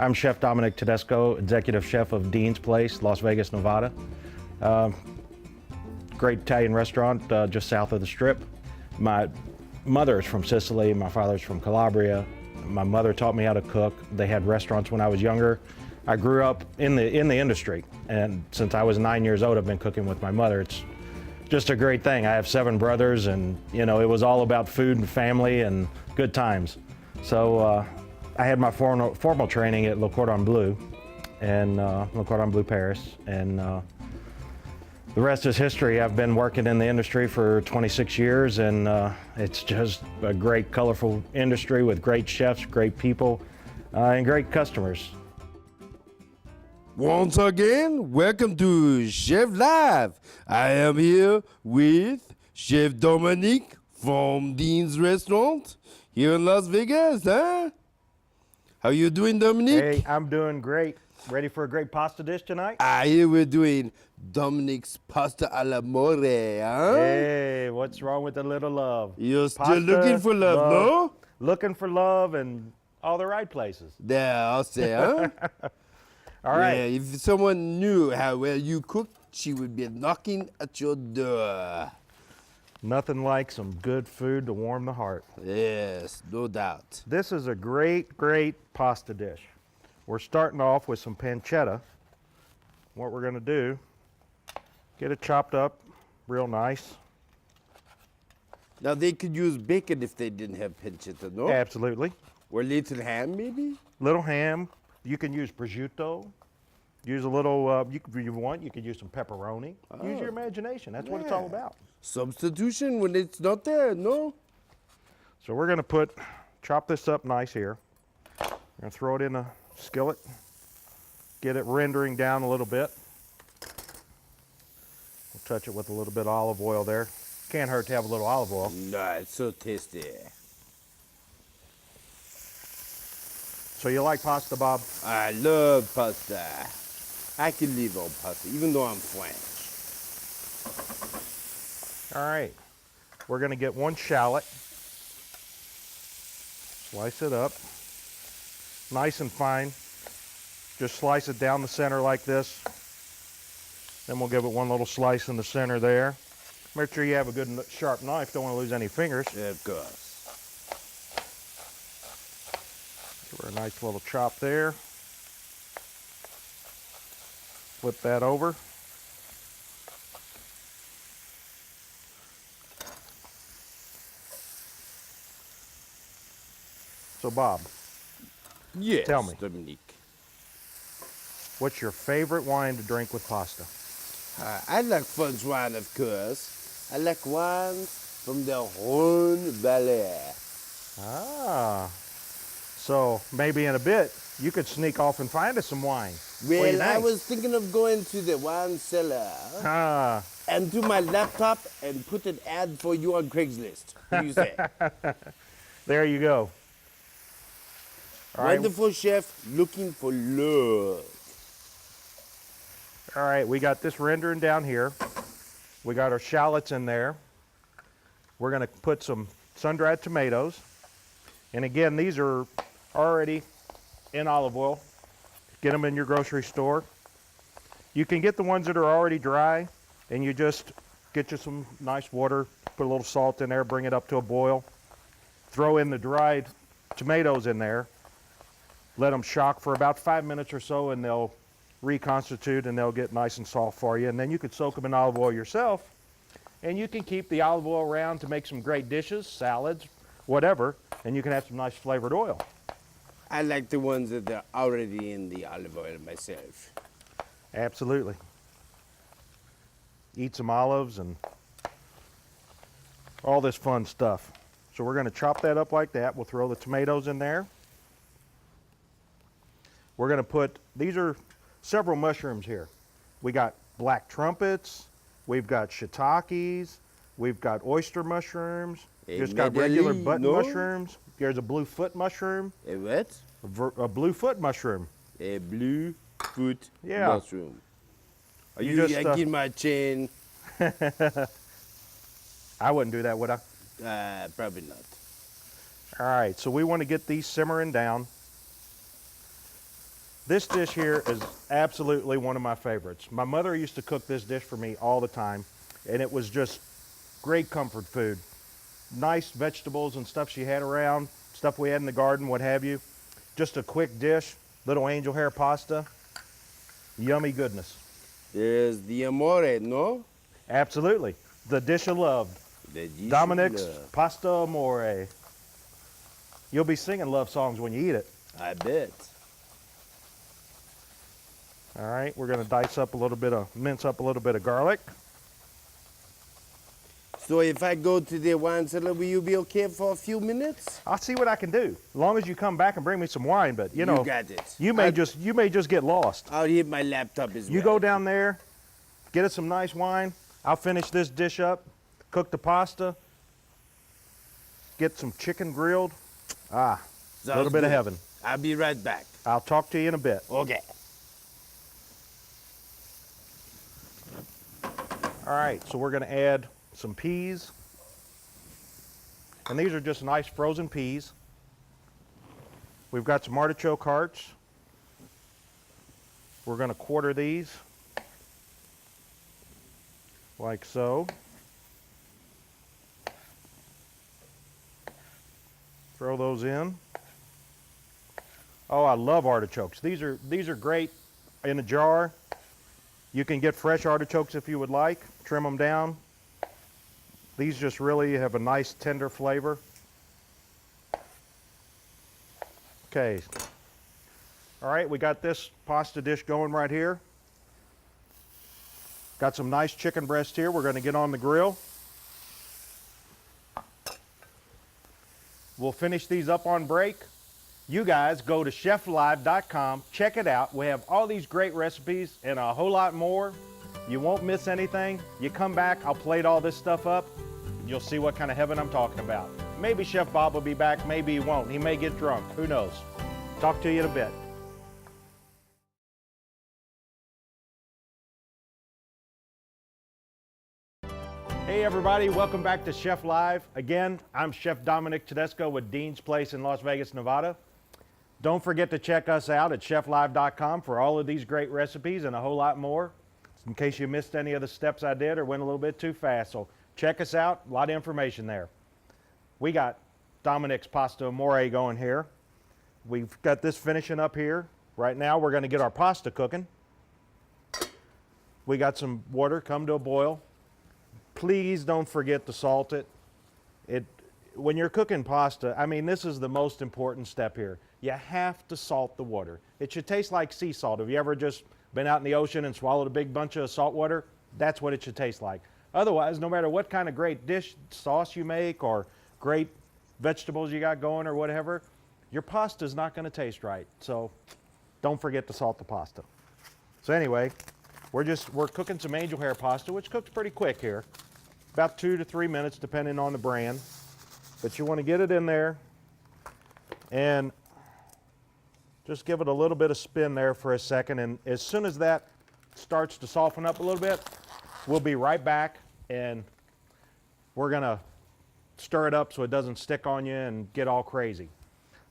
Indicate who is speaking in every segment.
Speaker 1: I'm Chef Dominic Tedesco, Executive Chef of Dean's Place, Las Vegas, Nevada. Great Italian restaurant just south of the Strip. My mother is from Sicily, my father's from Calabria. My mother taught me how to cook. They had restaurants when I was younger. I grew up in the industry, and since I was 9 years old, I've been cooking with my mother. It's just a great thing. I have 7 brothers, and you know, it was all about food and family and good times. So I had my formal training at Le Cordon Bleu and Le Cordon Bleu Paris, and the rest is history. I've been working in the industry for 26 years, and it's just a great, colorful industry with great chefs, great people, and great customers.
Speaker 2: Once again, welcome to Chef Live. I am here with Chef Dominic from Dean's Restaurant here in Las Vegas, huh? How you doing, Dominic?
Speaker 1: Hey, I'm doing great. Ready for a great pasta dish tonight?
Speaker 2: Here we're doing Dominic's pasta alla more, huh?
Speaker 1: Hey, what's wrong with a little love?
Speaker 2: You're still
Speaker 1: Pasta,
Speaker 2: looking for love, no?
Speaker 1: Looking for love in all the right places.
Speaker 2: There, I'll say, huh?
Speaker 1: All right.
Speaker 2: Yeah, if someone knew how well you cooked, she would be knocking at your door.
Speaker 1: Nothing like some good food to warm the heart.
Speaker 2: Yes, no doubt.
Speaker 1: This is a great, great pasta dish. We're starting off with some pancetta. What we're going to do, get it chopped up real nice.
Speaker 2: Now they could use bacon if they didn't have pancetta, no?
Speaker 1: Absolutely.
Speaker 2: Or little ham, maybe?
Speaker 1: Little ham. You can use prosciutto. Use a little, if you want, you could use some pepperoni. Use your imagination. That's what it's all about.
Speaker 2: Substitution when it's not there, no?
Speaker 1: So we're going to chop this up nice here. We're going to throw it in a skillet. Get it rendering down a little bit. We'll touch it with a little bit of olive oil there. Can't hurt to have a little olive oil.
Speaker 2: No, it's so tasty.
Speaker 1: So you like pasta, Bob?
Speaker 2: I love pasta. I can live on pasta, even though I'm French.
Speaker 1: All right. We're going to get 1 shallot. Slice it up. Nice and fine. Just slice it down the center like this. Then we'll give it 1 little slice in the center there. Make sure you have a good sharp knife. Don't want to lose any fingers.
Speaker 2: Yeah, of course.
Speaker 1: Give her a nice little chop there. Flip that over. So Bob,
Speaker 2: Yes,
Speaker 1: tell me,
Speaker 2: Dominique.
Speaker 1: what's your favorite wine to drink with pasta?
Speaker 2: I like French wine, of course. I like wines from the Rhone Valley.
Speaker 1: Ah, so maybe in a bit you could sneak off and find us some wine. What do you
Speaker 2: Well, I
Speaker 1: think?
Speaker 2: was thinking of going to the wine cellar
Speaker 1: Ah,
Speaker 2: and do my laptop and put an ad for you on Craigslist. What do you say?
Speaker 1: there you go. All right,
Speaker 2: Wonderful chef looking for love.
Speaker 1: all right, we got this rendering down here. We got our shallots in there. We're going to put some sun-dried tomatoes. And again, these are already in olive oil. Get them in your grocery store. You can get the ones that are already dry, and you just get you some nice water, put a little salt in there, bring it up to a boil. Throw in the dried tomatoes in there. Let them shock for about 5 minutes or so, and they'll reconstitute and they'll get nice and soft for you. And then you could soak them in olive oil yourself, and you can keep the olive oil around to make some great dishes, salads, whatever, and you can have some nice flavored oil.
Speaker 2: I like the ones that are already in the olive oil myself.
Speaker 1: Absolutely. Eat some olives and all this fun stuff. So we're going to chop that up like that. We'll throw the tomatoes in there. We're going to put, these are several mushrooms here. We got black trumpets, we've got shiitakes, we've got oyster mushrooms, just got regular button mushrooms. There's a blue foot mushroom.
Speaker 2: A what?
Speaker 1: A blue foot mushroom.
Speaker 2: A blue foot
Speaker 1: Yeah.
Speaker 2: mushroom. Are
Speaker 1: You
Speaker 2: you
Speaker 1: just,
Speaker 2: yanking my chain?
Speaker 1: I wouldn't do that, would I?
Speaker 2: Probably not.
Speaker 1: All right, so we want to get these simmering down. This dish here is absolutely one of my favorites. My mother used to cook this dish for me all the time, and it was just great comfort food. Nice vegetables and stuff she had around, stuff we had in the garden, what have you. Just a quick dish, little angel hair pasta. Yummy goodness.
Speaker 2: There's the amore, no?
Speaker 1: Absolutely. The dish of love.
Speaker 2: The dish of
Speaker 1: Dominic's
Speaker 2: love.
Speaker 1: Pasta Amore. You'll be singing love songs when you eat it.
Speaker 2: I bet.
Speaker 1: All right, we're going to mince up a little bit of garlic.
Speaker 2: So if I go to the wine cellar, will you be okay for a few minutes?
Speaker 1: I'll see what I can do. As long as you come back and bring me some wine, but you know,
Speaker 2: got it.
Speaker 1: you may just get lost.
Speaker 2: I'll hit my laptop as well.
Speaker 1: You go down there, get us some nice wine. I'll finish this dish up, cook the pasta, get some chicken grilled. A little bit of heaven.
Speaker 2: I'll be right back.
Speaker 1: I'll talk to you in a bit.
Speaker 2: Okay.
Speaker 1: All right, so we're going to add some peas. And these are just nice frozen peas. We've got some artichoke hearts. We're going to quarter these like so. Throw those in. Oh, I love artichokes. These are great in a jar. You can get fresh artichokes if you would like. Trim them down. These just really have a nice tender flavor. Okay. All right, we got this pasta dish going right here. Got some nice chicken breast here. We're going to get on the grill. We'll finish these up on break. You guys go to cheflive.com, check it out. We have all these great recipes and a whole lot more. You won't miss anything. You come back, I'll plate all this stuff up. You'll see what kind of heaven I'm talking about. Maybe Chef Bob will be back, maybe he won't. He may get drunk, who knows. Talk to you in a bit. Hey everybody, welcome back to Chef Live. Again, I'm Chef Dominic Tedesco with Dean's Place in Las Vegas, Nevada. Don't forget to check us out at cheflive.com for all of these great recipes and a whole lot more. In case you missed any of the steps I did or went a little bit too fast. So check us out, a lot of information there. We got Dominic's Pasta Amore going here. We've got this finishing up here. Right now we're going to get our pasta cooking. We got some water come to a boil. Please don't forget to salt it. When you're cooking pasta, I mean, this is the most important step here. You have to salt the water. It should taste like sea salt. Have you ever just been out in the ocean and swallowed a big bunch of salt water? That's what it should taste like. Otherwise, no matter what kind of great dish sauce you make or great vegetables you got going or whatever, your pasta is not going to taste right. So don't forget to salt the pasta. So anyway, we're cooking some angel hair pasta, which cooks pretty quick here. About 2 to 3 minutes, depending on the brand. But you want to get it in there and just give it a little bit of spin there for a second. And as soon as that starts to soften up a little bit, we'll be right back and we're going to stir it up so it doesn't stick on you and get all crazy.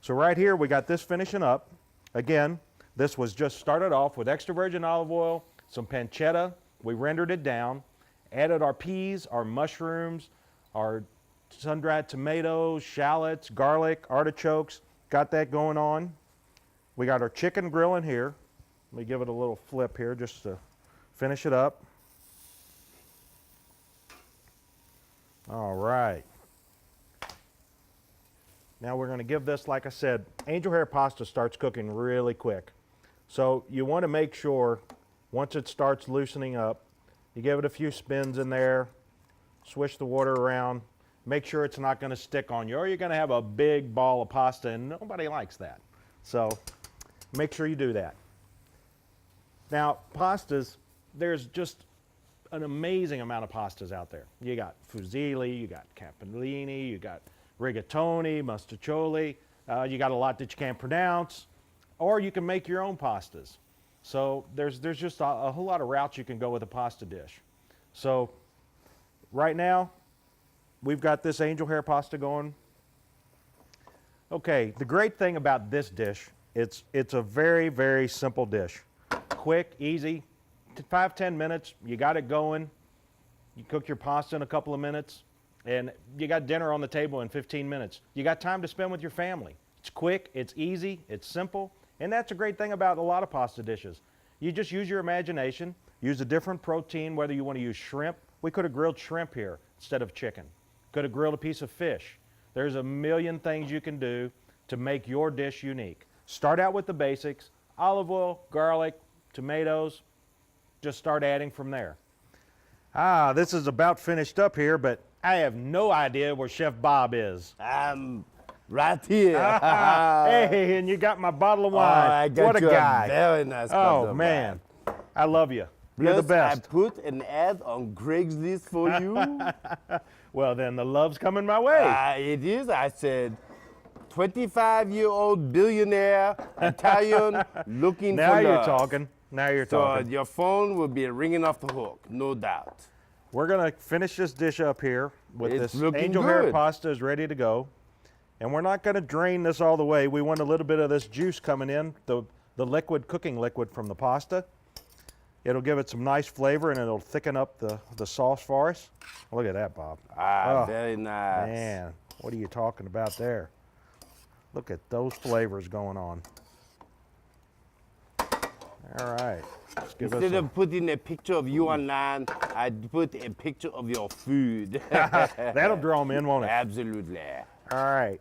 Speaker 1: So right here, we got this finishing up. Again, this was just started off with extra virgin olive oil, some pancetta. We rendered it down, added our peas, our mushrooms, our sun-dried tomatoes, shallots, garlic, artichokes. Got that going on. We got our chicken grilling here. Let me give it a little flip here just to finish it up. All right. Now we're going to give this, like I said, angel hair pasta starts cooking really quick. So you want to make sure once it starts loosening up, you give it a few spins in there, swish the water around, make sure it's not going to stick on you, or you're going to have a big ball of pasta, and nobody likes that. So make sure you do that. Now, pastas, there's just an amazing amount of pastas out there. You got fusilli, you got capellini, you got rigatoni, mustacholi, you got a lot that you can't pronounce, or you can make your own pastas. So there's just a whole lot of routes you can go with a pasta dish. So right now, we've got this angel hair pasta going. Okay, the great thing about this dish It's a very, very simple dish. Quick, easy, 5-10 minutes, you got it going. You cook your pasta in a couple of minutes, and you got dinner on the table in 15 minutes. You got time to spend with your family. It's quick, it's easy, it's simple, and that's a great thing about a lot of pasta dishes. You just use your imagination, use a different protein, whether you want to use shrimp. We could have grilled shrimp here instead of chicken. Could have grilled a piece of fish. There's a million things you can do to make your dish unique. Start out with the basics, olive oil, garlic, tomatoes, just start adding from there. This is about finished up here, but I have no idea where Chef Bob is.
Speaker 2: I'm right here.
Speaker 1: Hey, and you got my bottle of wine.
Speaker 2: I got
Speaker 1: what a
Speaker 2: you
Speaker 1: guy.
Speaker 2: A very nice bottle
Speaker 1: Oh,
Speaker 2: of
Speaker 1: man.
Speaker 2: wine.
Speaker 1: I love you. You're the
Speaker 2: Plus,
Speaker 1: best.
Speaker 2: I put an ad on Craigslist for you.
Speaker 1: Well, then the love's coming my way.
Speaker 2: It is. I said, 25-year-old billionaire, Italian, looking
Speaker 1: Now
Speaker 2: for
Speaker 1: you're
Speaker 2: love.
Speaker 1: talking. Now you're
Speaker 2: So
Speaker 1: talking.
Speaker 2: your phone will be ringing off the hook, no doubt.
Speaker 1: We're going to finish this dish up here with
Speaker 2: It's
Speaker 1: this
Speaker 2: looking
Speaker 1: angel hair
Speaker 2: good.
Speaker 1: pasta is ready to go. And we're not going to drain this all the way. We want a little bit of this juice coming in, the liquid, cooking liquid from the pasta. It'll give it some nice flavor, and it'll thicken up the sauce for us. Look at that, Bob. Oh,
Speaker 2: Very nice.
Speaker 1: man, what are you talking about there? Look at those flavors going on. All right. Let's give
Speaker 2: Instead
Speaker 1: us
Speaker 2: of putting a picture of you online, I'd put a picture of your food.
Speaker 1: that'll draw them in, won't it?
Speaker 2: Absolutely.
Speaker 1: All right.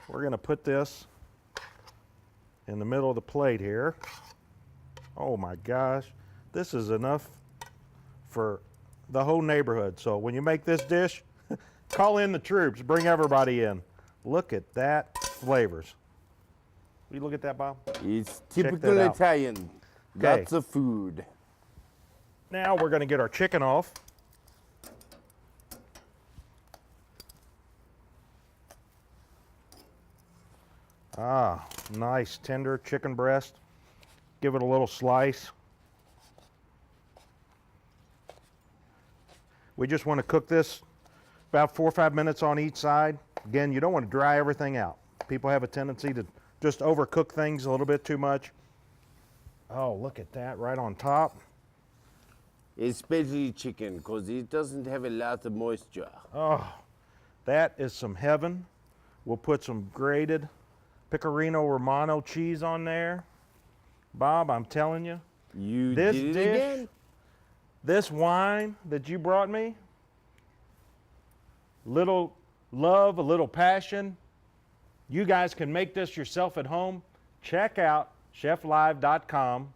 Speaker 1: We're going to put this in the middle of the plate here. Oh, my gosh. This is enough for the whole neighborhood. So when you make this dish, call in the troops. Bring everybody in. Look at that flavors. Will you look at that, Bob?
Speaker 2: It's
Speaker 1: Check
Speaker 2: typical
Speaker 1: that out.
Speaker 2: Italian.
Speaker 1: Okay.
Speaker 2: Lots of food.
Speaker 1: Now we're going to get our chicken off. Nice tender chicken breast. Give it a little slice. We just want to cook this about 4 or 5 minutes on each side. Again, you don't want to dry everything out. People have a tendency to just overcook things a little bit too much. Oh, look at that right on top.
Speaker 2: Especially chicken, because it doesn't have a lot of moisture.
Speaker 1: Oh, that is some heaven. We'll put some grated Pecorino Romano cheese on there. Bob, I'm telling you,
Speaker 2: You
Speaker 1: this
Speaker 2: did it
Speaker 1: dish,
Speaker 2: again?
Speaker 1: this wine that you brought me, little love, a little passion. You guys can make this yourself at home. Check out cheflive.com.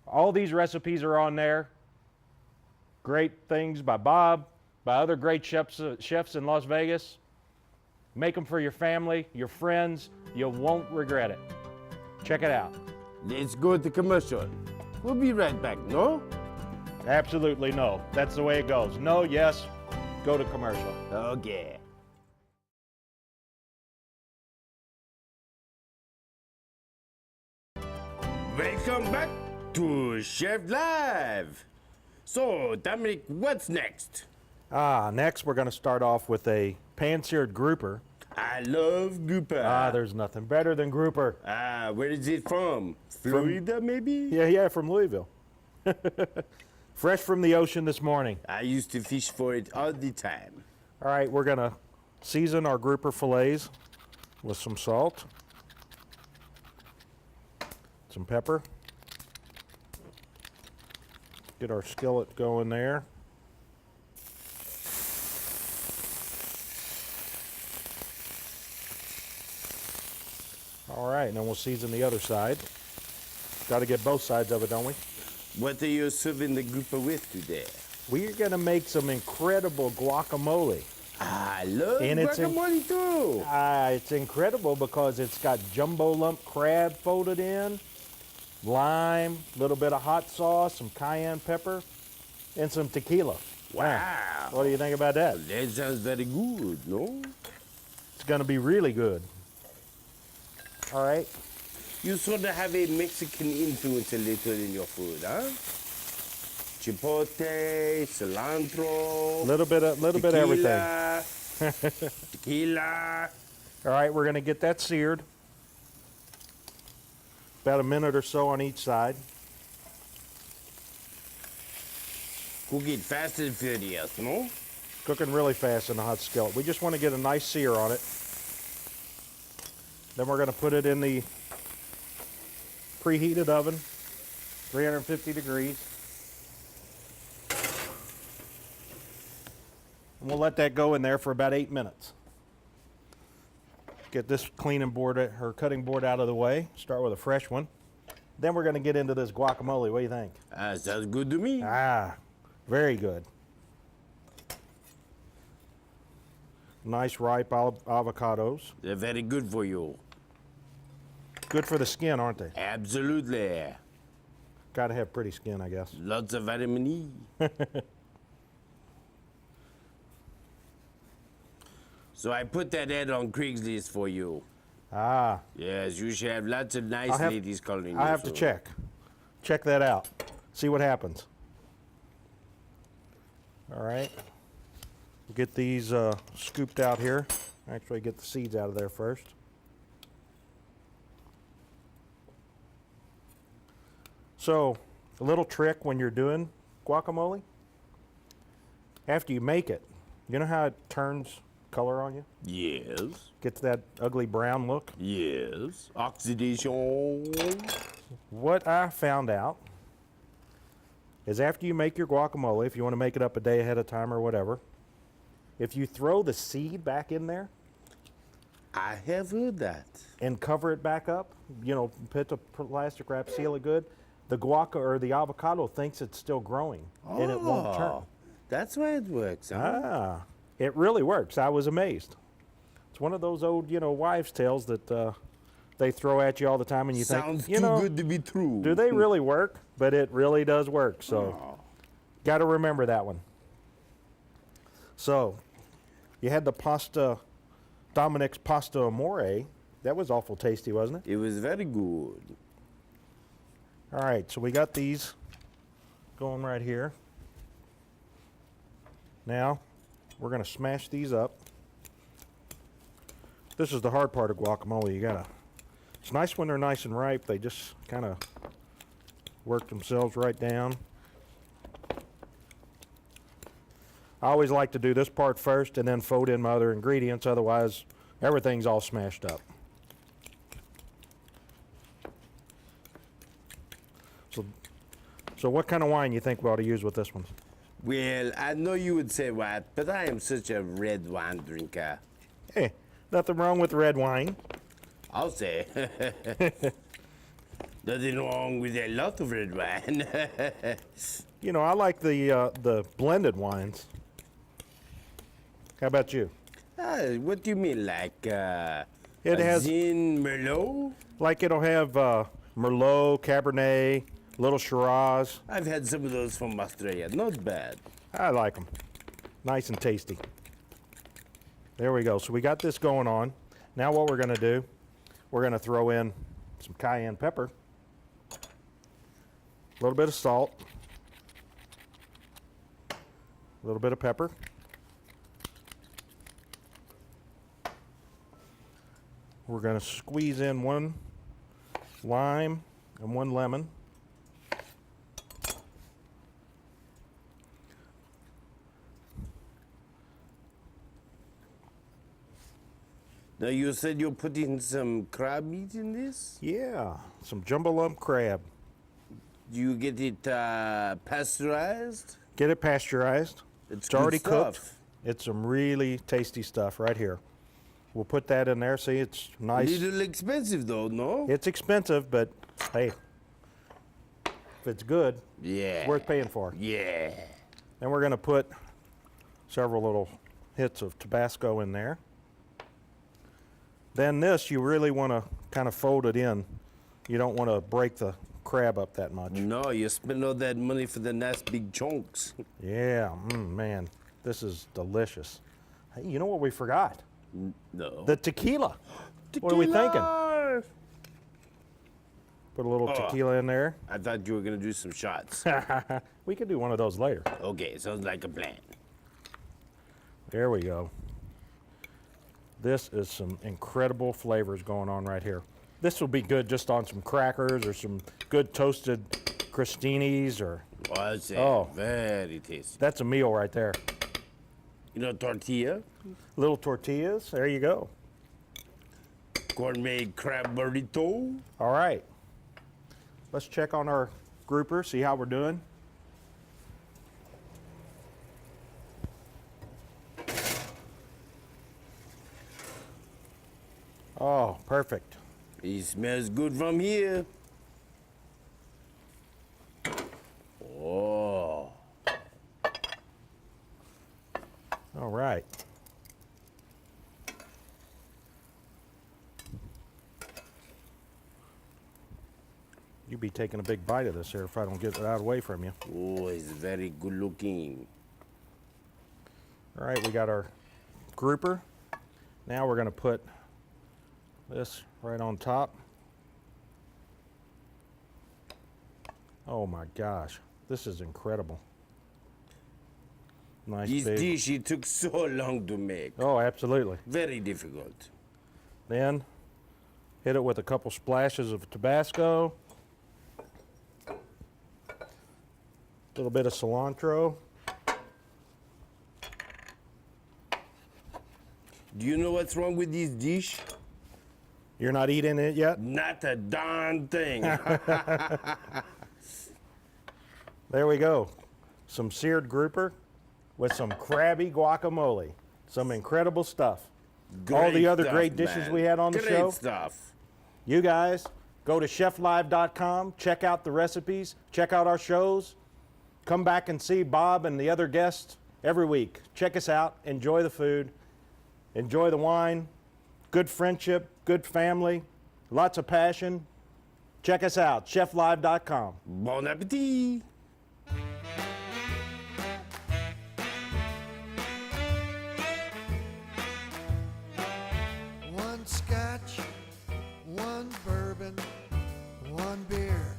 Speaker 1: All these recipes are on there. Great things by Bob, by other great chefs in Las Vegas. Make them for your family, your friends. You won't regret it. Check it out.
Speaker 2: Let's go to commercial. We'll be right back, no?
Speaker 1: Absolutely no. That's the way it goes. No, yes, go to commercial.
Speaker 2: Okay. Welcome back to Chef Live. So, Dominic, what's next?
Speaker 1: Next we're going to start off with a pan-seared grouper.
Speaker 2: I love grouper.
Speaker 1: There's nothing better than grouper.
Speaker 2: Where is it from? Florida, maybe?
Speaker 1: Yeah, from Louisville. Fresh from the ocean this morning.
Speaker 2: I used to fish for it all the time.
Speaker 1: All right, we're going to season our grouper fillets with some salt, some pepper. Get our skillet going there. All right, and then we'll season the other side. Got to get both sides of it, don't we?
Speaker 2: What are you serving the grouper with today?
Speaker 1: We're going to make some incredible guacamole.
Speaker 2: I love
Speaker 1: And it's
Speaker 2: guacamole too.
Speaker 1: It's incredible because it's got jumbo lump crab folded in, lime, a little bit of hot sauce, some cayenne pepper, and some tequila.
Speaker 2: Wow.
Speaker 1: What do you think about that?
Speaker 2: That sounds very good, no?
Speaker 1: It's going to be really good. All right.
Speaker 2: You sort of have a Mexican influence a little in your food, huh? Chipotle, cilantro.
Speaker 1: Little bit of everything.
Speaker 2: Tequila.
Speaker 1: All right, we're going to get that seared. About a minute or so on each side.
Speaker 2: Cook it fast and furious, no?
Speaker 1: Cooking really fast in the hot skillet. We just want to get a nice sear on it. Then we're going to put it in the preheated oven, 350 degrees. And we'll let that go in there for about 8 minutes. Get this cleaning board or cutting board out of the way. Start with a fresh one. Then we're going to get into this guacamole. What do you think?
Speaker 2: Sounds good to me.
Speaker 1: Very good. Nice ripe avocados.
Speaker 2: They're very good for you.
Speaker 1: Good for the skin, aren't they?
Speaker 2: Absolutely.
Speaker 1: Got to have pretty skin, I guess.
Speaker 2: Lots of vitamin E. So I put that ad on Craigslist for you. Yes, you should have lots of nice ladies calling you.
Speaker 1: I have to check. Check that out. See what happens. All right. Get these scooped out here. Actually, get the seeds out of there first. So, a little trick when you're doing guacamole. After you make it, you know how it turns color on you?
Speaker 2: Yes.
Speaker 1: Gets that ugly brown look?
Speaker 2: Yes. Oxidation.
Speaker 1: What I found out is after you make your guacamole, if you want to make it up a day ahead of time or whatever, if you throw the seed back in there
Speaker 2: I have heard that.
Speaker 1: and cover it back up, you know, put the plastic wrap, seal it good, the guaca or the avocado thinks it's still growing and it won't turn.
Speaker 2: That's why it works, huh?
Speaker 1: It really works. I was amazed. It's one of those old, you know, wives' tales that they throw at you all the time, and you
Speaker 2: Sounds
Speaker 1: think, you
Speaker 2: too
Speaker 1: know,
Speaker 2: good to be true.
Speaker 1: do they really work? But it really does work. So, got to remember that one. So, you had the pasta, Dominic's pasta amore. That was awful tasty, wasn't it?
Speaker 2: It was very good.
Speaker 1: All right, so we got these going right here. Now, we're going to smash these up. This is the hard part of guacamole. You gotta. It's nice when they're nice and ripe. They just kind of work themselves right down. I always like to do this part first and then fold in my other ingredients. Otherwise, everything's all smashed up. So what kind of wine you think we ought to use with this one?
Speaker 2: Well, I know you would say what, but I am such a red wine drinker.
Speaker 1: Hey, nothing wrong with red wine.
Speaker 2: I'll say. Nothing wrong with a lot of red wine.
Speaker 1: You know, I like the blended wines. How about you?
Speaker 2: What do you mean, like
Speaker 1: It has
Speaker 2: Zin Merlot?
Speaker 1: like it'll have Merlot, Cabernet, little Shiraz.
Speaker 2: I've had some of those from Australia. Not bad.
Speaker 1: I like them. Nice and tasty. There we go. So we got this going on. Now what we're going to do, we're going to throw in some cayenne pepper, a little bit of salt, a little bit of pepper. We're going to squeeze in 1 lime and 1 lemon.
Speaker 2: Now, you said you're putting some crab meat in this?
Speaker 1: Yeah, some jumbo lump crab.
Speaker 2: Do you get it pasteurized?
Speaker 1: Get it pasteurized.
Speaker 2: It's
Speaker 1: already
Speaker 2: good
Speaker 1: cooked.
Speaker 2: stuff.
Speaker 1: It's some really tasty stuff right here. We'll put that in there. See, it's nice.
Speaker 2: Little expensive though, no?
Speaker 1: It's expensive, but hey, if it's good,
Speaker 2: Yeah.
Speaker 1: it's worth paying for.
Speaker 2: Yeah.
Speaker 1: Then we're going to put several little hits of Tabasco in there. Then this, you really want to kind of fold it in. You don't want to break the crab up that much.
Speaker 2: No, you spend all that money for the nice big chunks.
Speaker 1: Yeah, man, this is delicious. Hey, you know what we forgot?
Speaker 2: No.
Speaker 1: The tequila. What are we thinking? Put a little tequila in there.
Speaker 2: I thought you were gonna do some shots.
Speaker 1: We could do one of those later.
Speaker 2: Okay, sounds like a plan.
Speaker 1: There we go. This is some incredible flavors going on right here. This will be good just on some crackers or some good toasted crostinis or,
Speaker 2: Oh, very tasty.
Speaker 1: that's a meal right there.
Speaker 2: You know, tortilla,
Speaker 1: Little tortillas, there you go.
Speaker 2: gourmet crab burrito.
Speaker 1: All right. Let's check on our grouper, see how we're doing. Oh, perfect.
Speaker 2: It smells good from here. Oh,
Speaker 1: All right. You'd be taking a big bite of this here if I don't get it out of the way from you.
Speaker 2: oh, it's very good looking.
Speaker 1: All right, we got our grouper. Now we're going to put this right on top. Oh my gosh, this is incredible. Nice
Speaker 2: This
Speaker 1: big.
Speaker 2: dish, it took so long to make.
Speaker 1: Oh, absolutely.
Speaker 2: Very difficult.
Speaker 1: Then hit it with a couple splashes of Tabasco. A little bit of cilantro.
Speaker 2: Do you know what's wrong with this dish?
Speaker 1: You're not eating it yet?
Speaker 2: Not a darn thing.
Speaker 1: There we go. Some seared grouper with some crabby guacamole. Some incredible stuff. All the
Speaker 2: Great
Speaker 1: other
Speaker 2: stuff,
Speaker 1: great dishes
Speaker 2: man.
Speaker 1: we had on the
Speaker 2: Great
Speaker 1: show.
Speaker 2: stuff.
Speaker 1: You guys go to cheflive.com, check out the recipes, check out our shows. Come back and see Bob and the other guests every week. Check us out. Enjoy the food. Enjoy the wine. Good friendship, good family, lots of passion. Check us out, cheflive.com.
Speaker 2: Bon appetit.
Speaker 3: One scotch, one bourbon, one beer.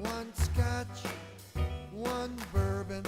Speaker 3: One scotch, one bourbon,